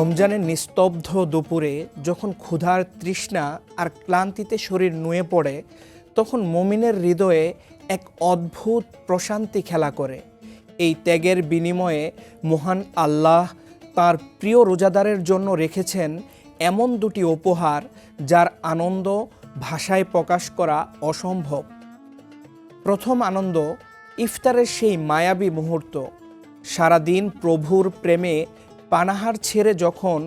রমজানের নিস্তব্ধ দুপুরে যখন ক্ষুধার তৃষ্ণা আর ক্লান্তিতে শরীর নুয়ে পড়ে, তখন মুমিনের হৃদয়ে এক অদ্ভুত প্রশান্তি খেলা করে। এই ত্যাগের বিনিময়ে মহান আল্লাহ তার প্রিয় রোজাদারের জন্য রেখেছেন এমন দুটি উপহার, যার আনন্দ ভাষায় প্রকাশ করা অসম্ভব। প্রথম আনন্দ ইফতারের সেই মায়াবী মুহূর্ত। সারাদিন প্রভুর প্রেমে পানাহার ছেড়ে যখন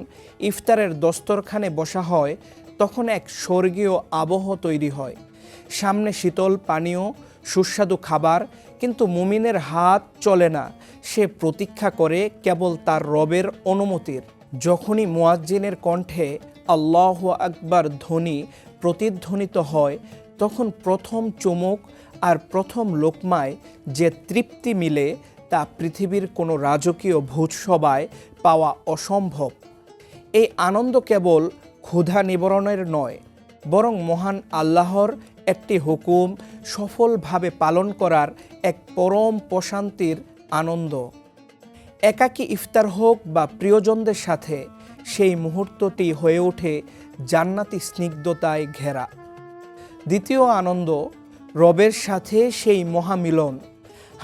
ইফতারের দস্তরখানে বসা হয়, তখন এক স্বর্গীয় আবহ তৈরি হয়। সামনে শীতল পানীয়, সুস্বাদু খাবার, কিন্তু মুমিনের হাত চলে না। সে প্রতীক্ষা করে কেবল তার রবের অনুমতির। যখনই মুয়াজ্জিনের কণ্ঠে আল্লাহু আকবার ধ্বনি প্রতিধ্বনিত হয়, তখন প্রথম চুমুক আর প্রথম লোকমায় যে তৃপ্তি মিলে, তা পৃথিবীর কোনো রাজকীয় ভোজসভায় পাওয়া অসম্ভব। এই আনন্দ কেবল ক্ষুধা নিবারণের নয়, বরং মহান আল্লাহর একটি হুকুম সফলভাবে পালন করার এক পরম প্রশান্তির আনন্দ। একাকী ইফতার হোক বা প্রিয়জনদের সাথে, সেই মুহূর্তটি হয়ে ওঠে জান্নাতি স্নিগ্ধতায় ঘেরা। দ্বিতীয় আনন্দ রবের সাথে সেই মহামিলন।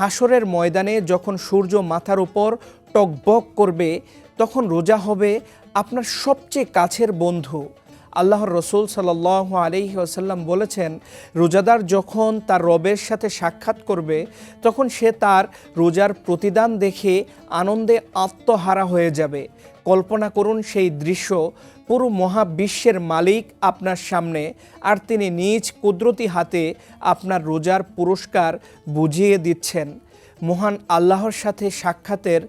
হাসরের ময়দানে যখন সূর্য মাথার উপর টকবক করবে, তখন রোজা হবে আপনার সবচেয়ে কাছের বন্ধু। আল্লাহর রসুল সাল্লাল্লাহু আলাইহি ওয়াসাল্লাম বলেছেন, রোজাদার যখন তার রবের সাথে সাক্ষাৎ করবে, তখন সে তার রোজার প্রতিদান দেখে আনন্দে আত্মহারা হয়ে যাবে। কল্পনা করুন সেই দৃশ্য, পুরো মহাবিশ্বের মালিক আপনার সামনে, আর তিনি নিজ কুদরতি হাতে আপনার রোজার পুরস্কার বুঝিয়ে দিচ্ছেন। মহান আল্লাহর সাথে সাক্ষাতের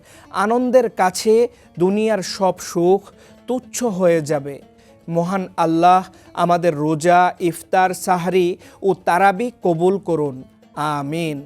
আনন্দের কাছে দুনিয়ার সব সুখ তুচ্ছ হয়ে যাবে। মহান আল্লাহ আমাদের রোজা, ইফতার, সাহরি ও তারাবি কবুল করুন। আমিন।